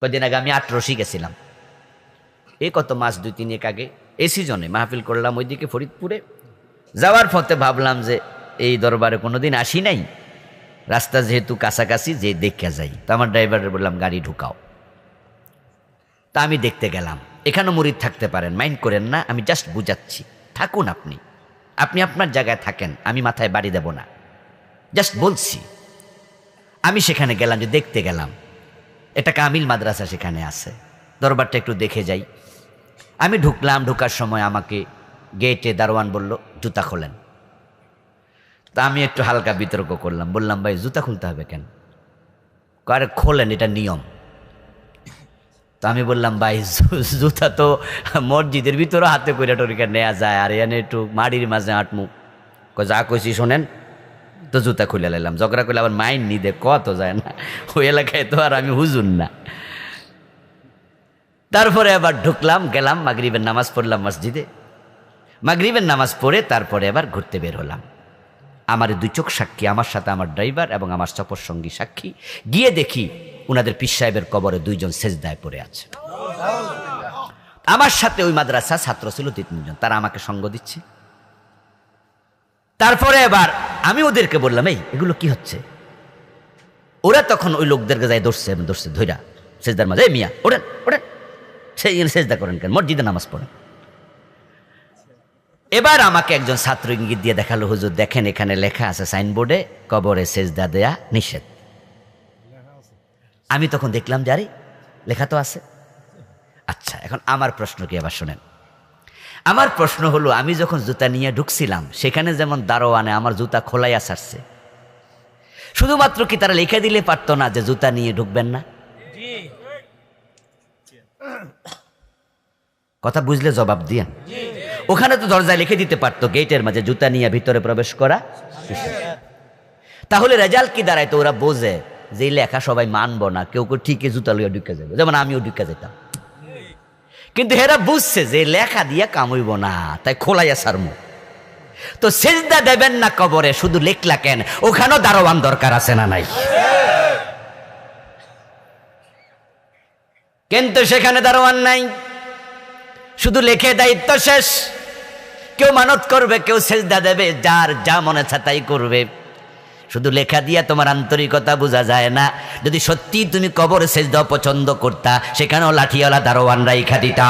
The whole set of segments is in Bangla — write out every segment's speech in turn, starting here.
কদিন আগে আমি আটরশি গেছিলাম, এই কত মাস 2-3 আগে এই সিজনে মাহফিল করলাম ওইদিকে ফরিদপুরে। যাওয়ার পথে ভাবলাম যে এই দরবারে কোনোদিন আসি নাই, রাস্তা যেহেতু কাছাকাছি যে দেখে যাই। তো আমার ড্রাইভারের বললাম গাড়ি ঢুকাও। তা আমি দেখতে গেলাম। এখানেও মুরিদ থাকতে পারেন, মাইন্ড করেন না, আমি জাস্ট বুঝাচ্ছি। থাকুন আপনি আপনার জায়গায় থাকেন, আমি মাথায় বাড়ি দেব না, জাস্ট বলছি। আমি সেখানে গেলাম, যে দেখতে গেলাম একটা কামিল মাদ্রাসা সেখানে আছে, দরবারটা একটু দেখে যাই। আমি ঢুকলাম, ঢোকার সময় আমাকে গেটে দারোয়ান বলল জুতা খোলেন। তা আমি একটু হালকা বিতর্ক করলাম, বললাম ভাই জুতা খুলতে হবে কেন? আরে খোলেন, এটা নিয়ম। তো আমি বললাম ভাই জুতা তো মসজিদের ভিতরে হাতে করে টরিকা নেওয়া যায়, আর এনে একটু মাড়ির মাঝে আটমু। যা কইছি শোনেন, তো জুতা খুলে লাইলাম। ঝগড়া করলে আবার মাইন নিদে কত যায় না, ওই এলাকায় তো আর আমি হুজুর না। তারপরে আবার ঢুকলাম, গেলাম, মাগরিবের নামাজ পড়লাম মসজিদে। মাগরিবের নামাজ পড়ে তারপরে আবার ঘুরতে বের হলাম। আমার 2 চোখ সাক্ষী, আমার সাথে আমার ড্রাইভার এবং আমার সফর সঙ্গী সাক্ষী। গিয়ে দেখি উনাদের পীর সাহেবের কবরে 2 জন সেজদায় পড়ে আছে। আমার সাথে ওই মাদ্রাসা ছাত্র ছিল 2-3 জন, তারা আমাকে সঙ্গ দিচ্ছে। তারপরে এবার আমি ওদেরকে বললাম এই এগুলো কি হচ্ছে? ওরা তখন ওই লোকদেরকে যাই ধরছে ধৈরা সেজদার মাঝে, মিয়া ওঠেন ওঠেন, সেই সেজদা করেন কেন? মসজিদে নামাজ পড়েন। এবার আমাকে একজন ছাত্র ইঙ্গিত দিয়ে দেখালো, হুজুর দেখেন এখানে লেখা আছে সাইনবোর্ডে কবরে সেজদা দেয়া নিষেধ। আমি তখন দেখলাম যে আরে লেখা তো আছে। আচ্ছা, এখন আমার প্রশ্ন কি আবার শোনেন। আমার প্রশ্ন হলো, আমি যখন জুতা নিয়ে ঢুকছিলাম সেখানে যেমন দারোয়ানে আমার জুতা খোলাইয়া ছাড়ছে, শুধুমাত্র কি তারা লিখে দিলে পারতো না যে জুতা নিয়ে ঢুকবেন না? কথা বুঝলে জবাব দিয়েন। ওখানে তো দরজায় লিখে দিতে পারতো গেটের মাঝে জুতা নিয়ে ভিতরে প্রবেশ করা। তাহলে রেজাল্ট কি দাঁড়ায়? তো ওরা বোঝে যে এই লেখা সবাই মানবো না, কেউ কেউ ঠিকই জুতা লইয়া ঢুকে যাবে, যেমন আমিও ঢুকে যেতাম। কিন্তু হেরা বুঝছে যে লেখা দিয়া কামইব না, তাই খোলাইয়া সারমু। তো সেজদা দেবেন না কবরে, শুধু লেখলা কেন? ওখানেও দারোয়ান দরকার আছে না নাই? কিন্তু সেখানে দারোয়ান নাই, শুধু লেখে দায়িত্ব শেষ। কেউ মানত করবে, কেউ সেজদা দেবে, যার যা মনে চায় তাই করবে। শুধু লেখা দিয়া তোমার আন্তরিকতা বোঝা যায় না। যদি সত্যি তুমি কবরে সেজদা পছন্দ করতা, সেখানেও লাঠিওয়ালা দারোয়ান রাইখা দিতা।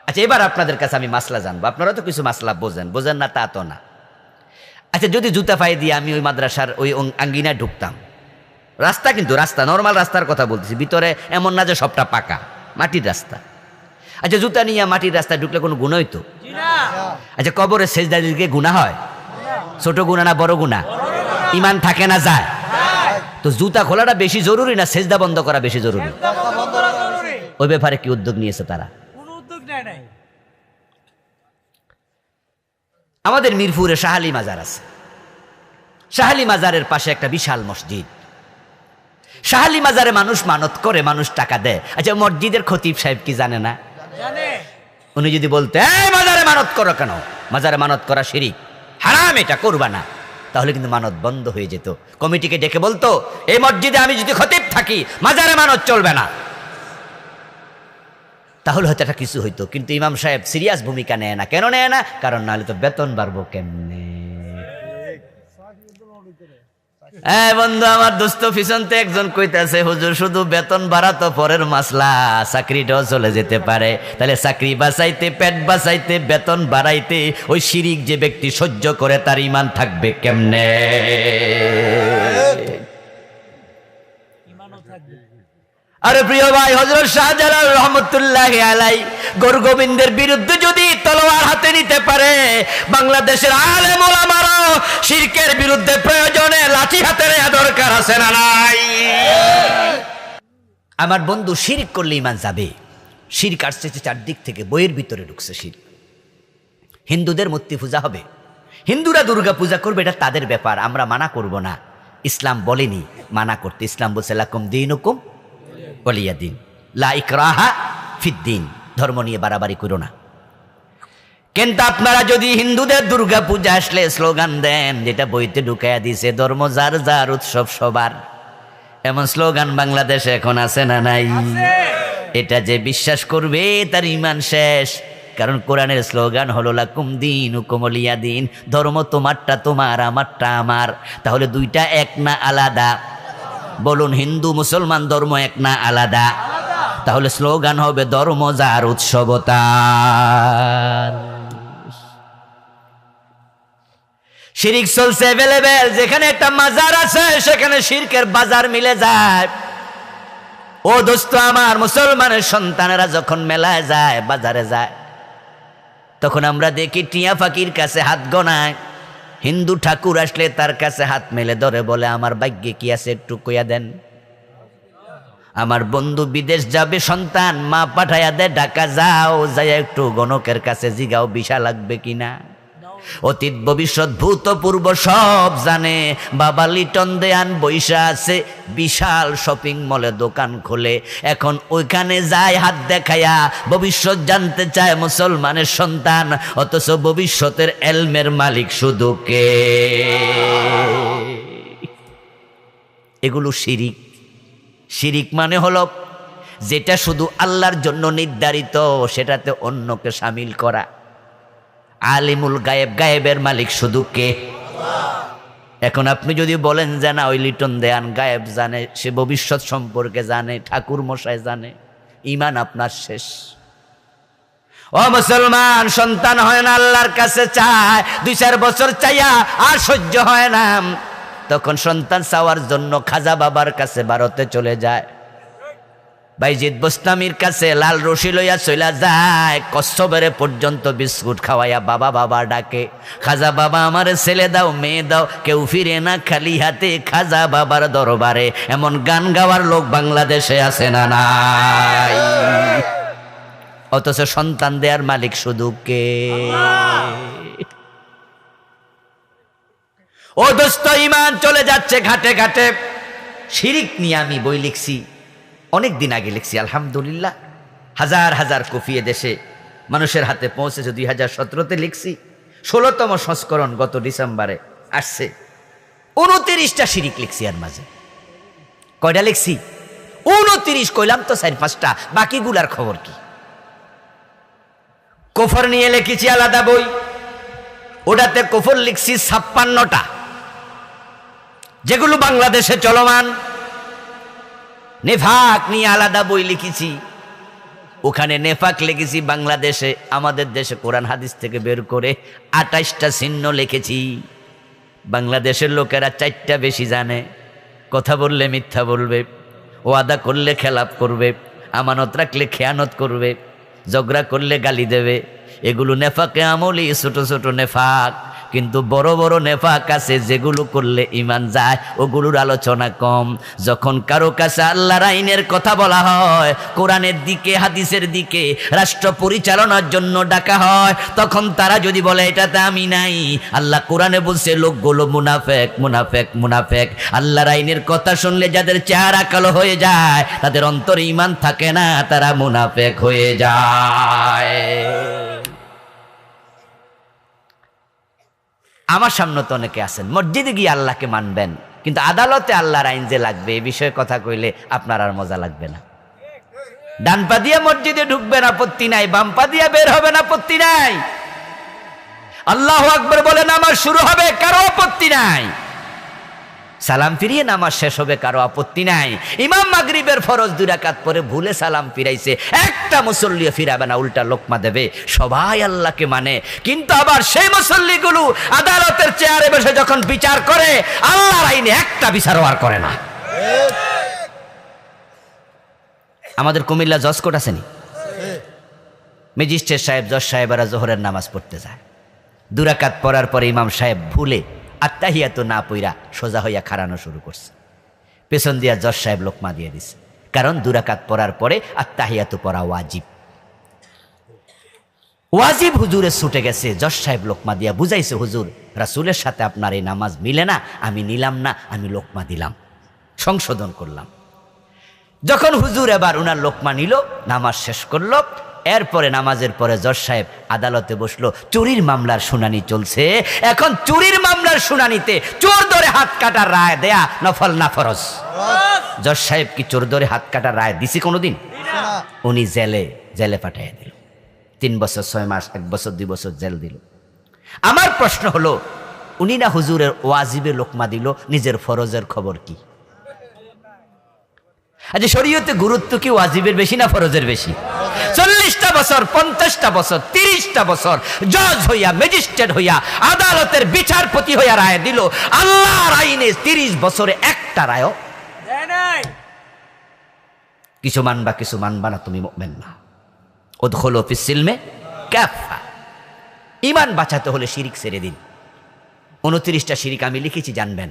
আচ্ছা, এবার আপনাদের কাছে আমি মাসলা জানবো। আপনারা তো কিছু মাসলা বোঝেন না তা তো না। আচ্ছা, যদি জুতা পায়ে দিয়ে আমি ওই মাদ্রাসার ওই আঙ্গিনায় ঢুকতাম, রাস্তা কিন্তু রাস্তা নর্মাল রাস্তার কথা বলতেছি, ভিতরে এমন না যে সবটা পাকা, মাটির রাস্তা। আচ্ছা, জুতা নিয়ে মাটির রাস্তায় ঢুকলে কোনো গুণ হইতো? আচ্ছা, কবরে সেজদা দিলে গুনাহ হয়? ছোট গুনাহ না বড় গুনাহ? ঈমান থাকে না যায়? তো জুতা খোলাটা বেশি জরুরি না সেজদা বন্ধ করা বেশি জরুরি? ওই ব্যাপারে কি উদ্যোগ নিয়েছে তারা? আমাদের মিরপুরে শাহালি মাজার আছে। শাহালি মাজারের পাশে একটা বিশাল মসজিদ। শাহালি মাজারে মানুষ মানত করে, মানুষ টাকা দেয়। আচ্ছা, মসজিদের খতিব সাহেব কি জানে না? উনি যদি বলতে এই মাজারে মানত করো কেন, মাজারে মানত করা শিরিক, হারাম, এটা করবা না, তাহলে কিন্তু মানত বন্ধ হয়ে যেত। কমিটিকে ডেকে বলতো এই মসজিদে আমি যদি খতিব থাকি মাজারে মানত চলবে না, তাহলে হয়তো একটা কিছু হইতো। কিন্তু ইমাম সাহেব সিরিয়াস ভূমিকা নেয় না। কেন নেয় না? কারণ নাহলে তো বেতন বাড়বো কেমনে। বন্ধু আমার দোস্ত পিছনতে একজন কইতাছে, হুজুর শুধু বেতন বাড়া তো পরের মাসলা, চাকরিটাও চলে যেতে পারে। তাহলে চাকরি বাঁচাইতে, পেট বাঁচাইতে, বেতন বাড়াইতে ওই শিরিক যে ব্যক্তি সহ্য করে তার ঈমান থাকবে কেমনে? আরে প্রিয় ভাই, হযরত শাহজালাল রহমতুল্লাহি আলাইহি গৌর গোবিন্দের বিরুদ্ধে যদি তলোয়ার হাতে নিতে পারে, বাংলাদেশের আলেম ওলামারও শিরকের বিরুদ্ধে প্রয়োজনে লাঠি হাতে নেওয়া দরকার আছে না নাই? আমার বন্ধু, শিরক করলে ঈমান যাবে। শিরক আসছে চারদিক থেকে, বইয়ের ভিতরে ঢুকছে শিরক। হিন্দুদের মূর্তি পূজা হবে, হিন্দুরা দুর্গা পূজা করবে, এটা তাদের ব্যাপার, আমরা মানা করব না। ইসলাম বলেনি মানা করতে। ইসলাম বলছে লাকুম দীনুকুম ওয়ালিয়া দিন, লা ইকরাহা ফিদ্দিন, ধর্ম নিয়ে বাড়াবাড়ি করো না। কিন্তু আপনারা যদি হিন্দুদের দুর্গা পূজা আসলে স্লোগান দেন, যেটা বইতে ঢুকাইয়া দিছে, ধর্ম যার যার, উৎসব সবার, এমন স্লোগান বাংলাদেশে এখন আছে না নাই? এটা যে বিশ্বাস করবে তার ঈমান শেষ। কারণ কোরআনের স্লোগান হলো লাকুম দীনুকুম ওয়ালিয়া দিন, ধর্ম তোমারটা তোমার, আমারটা আমার। তাহলে দুইটা এক না আলাদা? বলুন, হিন্দু মুসলমান ধর্ম এক না আলাদা? তাহলে স্লোগান হবে ধর্ম যার উৎসব তার। শিরিক চলছে অ্যাভেলেবেল, যেখানে একটা মাজার আছে সেখানে শিরকের বাজার মিলে যায়। ও দোস্ত আমার, মুসলমানের সন্তানেরা যখন মেলায় যায়, বাজারে যায়, তখন আমরা দেখি টিয়া ফাকির কাছে হাত গনায়। হিন্দু ঠাকুর আসলে তার কাছে হাত মেলে ধরে বলে, আমার ভাগ্যে কি আছে একটু কইয়া দেন। আমার বন্ধু বিদেশ যাবে, সন্তান মা পাঠাইয়া দে ঢাকা, যাও যাইয়া একটু গণকের কাছে জিগাও ভিসা লাগবে কিনা। অতীত ভবিষ্যৎ ভূতপূর্ব সব জানে। বাবা লিটন দেয়ান বৈশা আছে বিশাল শপিং মলে দোকান খোলে, এখন ওইখানে যায় হাত দেখায়া ভবিষ্যৎ জানতে চায় মুসলমানের সন্তান, অথচ ভবিষ্যতের এলমের মালিক শুধু কে? এগুলো শিরিক। শিরিক মানে হলো যেটা শুধু আল্লাহর জন্য নির্ধারিত, সেটাতে অন্যকে শামিল করা। আলিমুল গায়েব, গায়েবের মালিক শুধু কে? এখন আপনি যদি বলেন যে না, ওই লিটন দেয়ান গায়েব জানে, সে ভবিষ্যৎ সম্পর্কে জানে, ঠাকুর মশাই জানে, ঈমান আপনার শেষ। ও মুসলমান, সন্তান হয় না, আল্লাহর কাছে চায়, 2-4 বছর চাইয়া আর সহ্য হয় না, তখন সন্তান চাওয়ার জন্য খাজা বাবার কাছে ভারতে চলে যায়। বাইজিদ বোস্তামির কাছে লাল রশি লইয়া চইলা যায়, কচ্ছপের পর্যন্ত বিস্কুট খাওয়াইয়া বাবা বাবা ডাকে। খাজা বাবা আমার ছেলে দাও, মেয়ে দাও, কেউ ফিরে না খালি হাতে খাজা বাবার দরবারে। এমন গান গাওয়ার লোক বাংলাদেশে আছে না নাই? অথচ সন্তান দেয়ার মালিক শুধু কে? ও দোস্ত, ঈমান চলে যাচ্ছে ঘাটে ঘাটে। শিরিক নিয়ে আমি বই লিখছি, অনেক দিন আগে লিখছি, আলহামদুলিল্লাহ হাজার হাজার কপি দেশে মানুষের হাতে পৌঁছেছে। 2017-তে লিখছি, 16তম সংস্করণ গত ডিসেম্বরে আসছে। 29টা শিরিক লিখছি। আর মাঝে কয়টা লিখছি? 29 কইলাম তো 4-5টা, বাকিগুলার খবর কি? কুফর নিয়ে লিখেছি আলাদা বই, ওটাতে কুফর লিখছি 56টা, যেগুলো বাংলাদেশে চলমান। নেফাক নিয়ে আলাদা বই লিখেছি, ওখানে নেফাক লিখেছি বাংলাদেশে, আমাদের দেশে কোরআন হাদিস থেকে বের করে 28টা চিহ্ন লিখেছি। বাংলাদেশের লোকেরা 4টা বেশি জানে। কথা বললে মিথ্যা বলবে, ওয়াদা করলে খেলাপ করবে, আমানত রাখলে খেয়ানত করবে, ঝগড়া করলে গালি দেবে। এগুলো নেফাকে আমলি, ছোট ছোট নেফাক। কিন্তু বড় বড় নেফাক আছে যেগুলো করলে ঈমান যায়, ওগুলোর আলোচনা কম। যখন কারো কাছে আল্লাহর আইনের কথা বলা হয়, কোরআনের দিকে, হাদিসের দিকে, রাষ্ট্র পরিচালনার জন্য ডাকা হয়, তখন তারা যদি বলে এটাতে আমি নাই, আল্লাহ কোরআনে বলছে লোকগুলো মুনাফেক মুনাফেক মুনাফেক। আল্লাহর আইনের কথা শুনলে যাদের চেহারা কালো হয়ে যায়, তাদের অন্তরে ঈমান থাকে না, তারা মুনাফেক হয়ে যায়। আমার সামনে তো অনেকে আছেন মসজিদে গিয়ে আল্লাহকে মানবেন, কিন্তু আদালতে আল্লাহর আইন যে লাগবে এ বিষয়ে কথা কইলে আপনার আর মজা লাগবে না। ডান পা দিয়ে মসজিদে ঢুকবেন, আপত্তি নাই, বাম পা দিয়ে বের হবেন, আপত্তি নাই। আল্লাহু আকবার বলে নামাজ শুরু হবে, কারো আপত্তি নাই। সালাম ফিরিয়ে নামাজ শেষ হবে, কারো আপত্তি নাই। ইমাম মাগরিবের ফরজ 2 রাকাত পরে ভুলে সালাম ফিরাইছে, একটা মুসল্লিও ফিরাবে না, উল্টা লোকমা দেবে। সবাই আল্লাহকে মানে, কিন্তু আবার সেই মুসল্লিগুলো আদালতের চেয়ারে বসে যখন বিচার করে, আল্লাহর আইনে একটা বিচারও আর করে না। আমাদের কুমিল্লা জজ কোর্ট আসেনি? ম্যাজিস্ট্রেট সাহেব, জজ সাহেবেরা জোহরের নামাজ পড়তে যায়, 2 রাকাত পড়ার পরে ইমাম সাহেব ভুলে আত্তাহিয়াতু না পইরা সোজা হইয়া খাড়ানো শুরু করছে। পেছন দিয়া জজ সাহেব লোকমা দিয়ে দিছে, কারণ 2 রাকাত পড়ার পরে আত্তাহিয়াতু পড়া ওয়াজিব। ওয়াজিব হুজুরে ছুটে গেছে, জজ সাহেব লোকমা দিয়া বুঝাইছে, হুজুর রাসূলের সাথে আপনার এই নামাজ মিলে না, আমি নিলাম না, আমি লোকমা দিলাম, সংশোধন করলাম। যখন হুজুর এবার উনার লোকমা নিল, নামাজ শেষ করলো, এরপরে নামাজের পরে জজ সাহেব আদালতে বসলো। চুরির মামলার শুনানি চলছে, এখন চুরির মামলার শুনানিতে চোর ধরে হাত কাটার রায় দেয়া নফল না ফরজ? জজ সাহেব কি চোর ধরে হাত কাটা রায় দিছি কোনোদিন? উনি জেলে পাঠিয়ে দিল, 3 বছর 6 মাস, 1 বছর 2 বছর জেল দিল। আমার প্রশ্ন হলো, উনি না হুজুরের ওয়াজিবে লোকমা দিল, নিজের ফরজের খবর কি? আচ্ছা, শরীয়তে গুরুত্ব কি ওয়াজিবের বেশি না ফরজের বেশি? 40টা বছর, 50টা বছর, 30টা বছর জজ হইয়া, ম্যাজিস্ট্রেট হইয়া, আদালতের বিচারপতি হইয়া রায় দিল, আল্লাহর আইনে 30 বছরে একটা রায় কিছু মানবা না, তুমি মুমিন না। উদখুলু ফিস সিলমে কাফা। ঈমান বাঁচাতে হলে শিরিক ছেড়ে দিন। 29টা শিরিক আমি লিখেছি, জানবেন,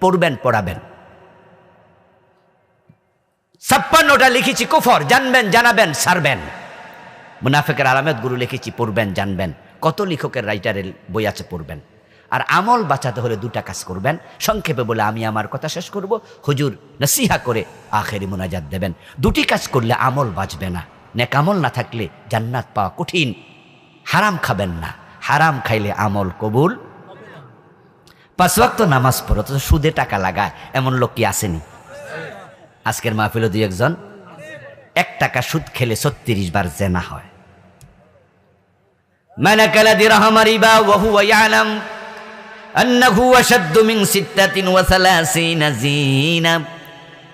পড়বেন, পড়াবেন। 56টা লিখেছি কুফর, জানবেন, জানাবেন, ছাড়বেন। মুনাফিকের আলামত গুরু লিখেছি, পড়বেন, জানবেন। কত লেখকের রাইটারের বই আছে, পড়বেন। আর আমল বাঁচাতে হলে 2টা কাজ করবেন। সংক্ষেপে বলে আমি আমার কথা শেষ করব, হুজুর নসিহা করে আখেরি মুনাজাত দেবেন। 2টি কাজ করলে আমল বাঁচবে না। নেক আমল না থাকলে জান্নাত পাওয়া কঠিন। হারাম খাবেন না, হারাম খাইলে আমল কবুল। 5 ওয়াক্ত নামাজ পড়ো, তো সুদে টাকা লাগায় এমন লোক কি আসেনি? আজকের মাহফিলে 2-1 জন 1 টাকা সুদ খেলে 36 বার জেনা হয়। মান আকালা দিরহাম রিবা ওয়া হুয়া ইয়ালাম আন্নাহু আশাদ্দু মিন 36 জিনা।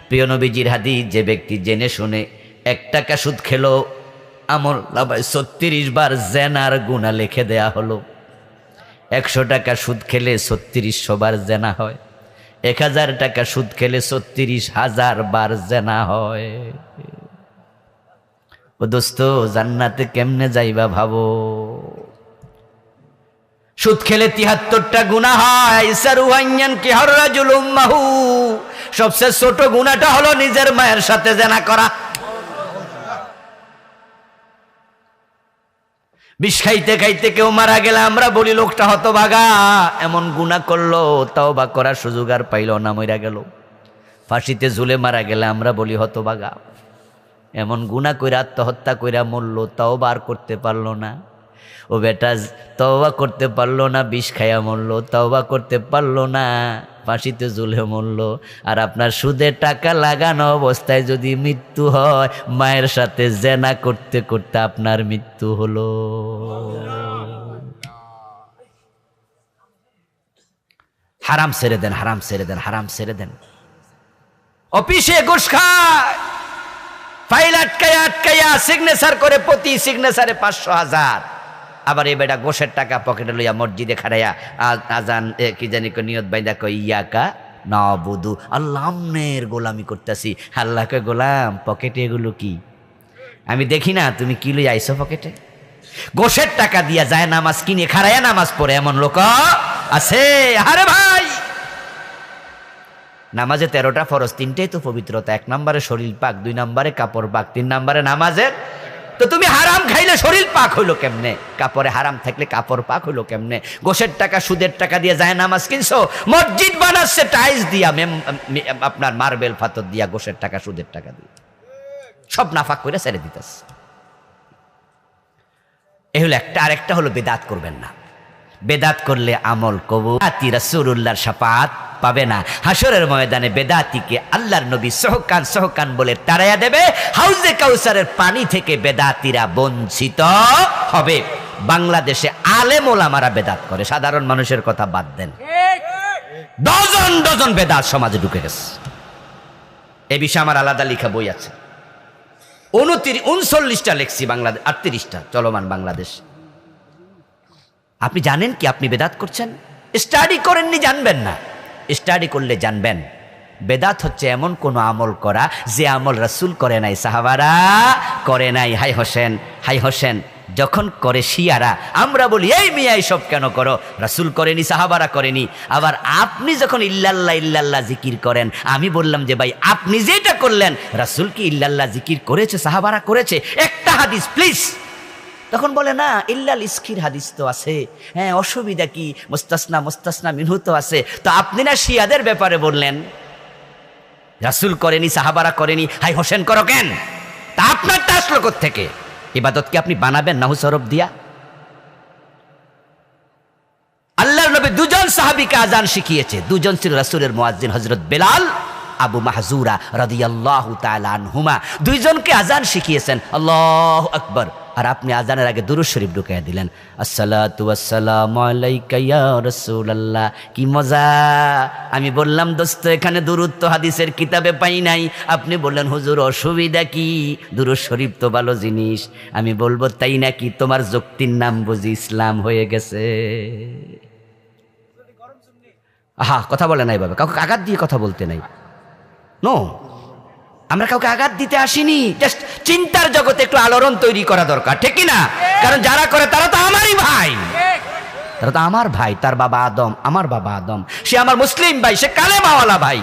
প্রিয় নবীজির হাদিস, যে ব্যক্তি জেনে শুনে 1 টাকা সুদ খেলো, আমল নামায় 36 বার জেনার গুনাহ লিখে দেয়া হলো। 100 টাকা সুদ খেলে 3600 বার জেনা হয়। 1000 টাকা সুদ খেলে 36,000 বার জেনা হয়। ও দোস্ত, জান্নাতে কেমনে যাইবা ভাবো। সুদ খেলে 73টা গুনাহ হয়। সারুহাইয়ান কি হররাজুল উম্মাহু, সবচেয়ে ছোট গুনাহটা হলো নিজের মায়ের সাথে জেনা করা। বিষ খাইতে খাইতে কেউ মারা গেলে আমরা বলি লোকটা হতভাগা, এমন গুনাহ করলো, তওবা করার সুযোগ আর পাইল না, মইরা গেল। ফাঁসিতে ঝুলে মারা গেলে আমরা বলি হতভাগা, এমন গুনাহ কইরা আত্মহত্যা কইরা মরল, তওবা আর করতে পারলো না। ও বেটা, তওবা করতে পারলো না, বিষ খাইয়া মরলো, তওবা করতে পারলো না, ফাঁসিতে ঝুলে মরলো। আর আপনার সুদে টাকা লাগানো অবস্থায় যদি মৃত্যু হয়, মায়ের সাথে জেনা করতে করতে আপনার মৃত্যু হলো। হারাম ছেড়ে দেন, হারাম ছেড়ে দেন, হারাম ছেড়ে দেন। অফিসে ঘুষ খায়, ফাইল আটকাইয়া সিগনেচার করে, প্রতি সিগনেচারে 500,000। আবার এই বেটা গোশের টাকা পকেটে লইয়া মসজিদে খাড়াইয়া আজান কি জানি নিয়ত বাইন্দা কই ইয়াকা নাবুদু, আল্লাহ আমনের গোলামি করতেছি। আল্লাহকে গোলাম, পকেটে এগুলো কি? আমি দেখি না তুমি কি লই আইছো পকেটে? গোশের টাকা দিয়া যায় নামাজ কিনে খাড়াইয়া নামাজ পড়ে এমন লোক আছে। আরে ভাই, নামাজে 13টা ফরজ, 3টেই তো পবিত্রতা। 1 নম্বরে শরীর পাক, 2 নম্বরে কাপড় পাক, 3 নম্বরে নামাজের। তো তুমি হারাম খাইলে শরীর পাক হইলো কেমনে? কাপড়ে হারাম থাকলে কাপড় পাক হইলো কেমনে? গোশের টাকা, সুদের টাকা দিয়ে যায় নামাজ কিনছো, মসজিদ বানাচ্ছে টাইলস দিয়া, আপনার মার্বেল পাথর দিয়া, গোশের টাকা, সুদের টাকা দিয়ে সব নাফাক করে ছেড়ে দিতেছে। এই হলো একটা। আরেকটা হলো বেদাত করবেন না। বেদাত করলে আমল কবুল। রাসূলুল্লাহর শাফাত পাবে না। হাসরের ময়দানে বেদাতিকে আল্লাহর নবী সহকান বলে তাড়াইয়া দেবে। হাউজে কাউসারের পানি থেকে বেদাতিরা বঞ্চিত হবে। বাংলাদেশে আলেম ওলামারা বেদাত করে, সাধারণ মানুষের কথা বাদ দেন। ডজন ডজন বেদাত সমাজে ঢুকে গেছে। এ বিষয়ে আমার আলাদা লেখা বই আছে। 39টা লেখছি, বাংলাদেশ 38টা চলমান বাংলাদেশ। আপনি জানেন কি আপনি বেদাত করছেন? স্টাডি করেননি, জানবেন না। স্টাডি করলে জানবেন বেদাত হচ্ছে এমন কোন আমল করা যে আমল রাসূল করে নাই, সাহাবারা করে নাই। হাই হোসেন যখন করে শিয়ারা, আমরা বলি এই মিয়া সব কেন করো? রাসূল করেনি, সাহাবারা করেনি। আবার আপনি যখন ইল্লাল্লাহ ইল্লাল্লাহ জিকির করেন, আমি বললাম যে ভাই আপনি যেটা করলেন, রাসূল কি ইল্লাল্লাহ জিকির করেছে, সাহাবারা করেছে? একটা হাদিস প্লিজ। তখন বলে না, ইল্লাল ইসকির হাদিস তো আছে। হ্যাঁ, অসুবিধা কি? মুস্তাসনা মিনহু তো আছে। তো আপনি না শিয়াদের ব্যাপারে বললেন রাসূল করেনি, সাহাবারা করেনি, হাই হোসেন করো কেন? তা আপনারটা আসলো কোত্থেকে? ইবাদত কি আপনি বানাবেন নাহু সরব দিয়া? আল্লাহর নবী 2 জন সাহাবীকে আজান শিখিয়েছে। 2 জন ছিল রাসূলের মুয়াজ্জিন, হযরত বেলাল আবু মাহজুরা রাদিয়াল্লাহু তাআলা আনহুমা, দুইজনকে আজান শিখিয়েছেন আল্লাহু আকবার। আর আপনি আজানের আগে দুরূদ শরীফ ঢুকাইয়া দিলেন, আসসালাতু ওয়াসসালামু আলাইকা ইয়া রাসূলুল্লাহ। কি মজা! আমি বললাম দোস্ত এখানে দুরূদ তো হাদিসের কিতাবে পাই নাই। আপনি বললেন হুজুর অসুবিধা কি, দুরূদ শরীফ তো ভালো জিনিস। আমি বলবো তাই নাকি? তোমার যুক্তির নাম বুঝি ইসলাম হয়ে গেছে। আহা, কথা বলে নাই বাবা, কাউকে আঘাত দিয়ে কথা বলতে নাই। নো, আমরা কাউকে আঘাত দিতে আসিনি, জাস্ট চিন্তার জগতে একটু আলোড়ন তৈরি করা দরকার, ঠিক কি না? কারণ যারা করে তারা তো আমারই ভাই, তারা তো আমার ভাই। তার বাবা আদম, আমার বাবা আদম, সে আমার মুসলিম ভাই, সে কালেমাওয়ালা ভাই।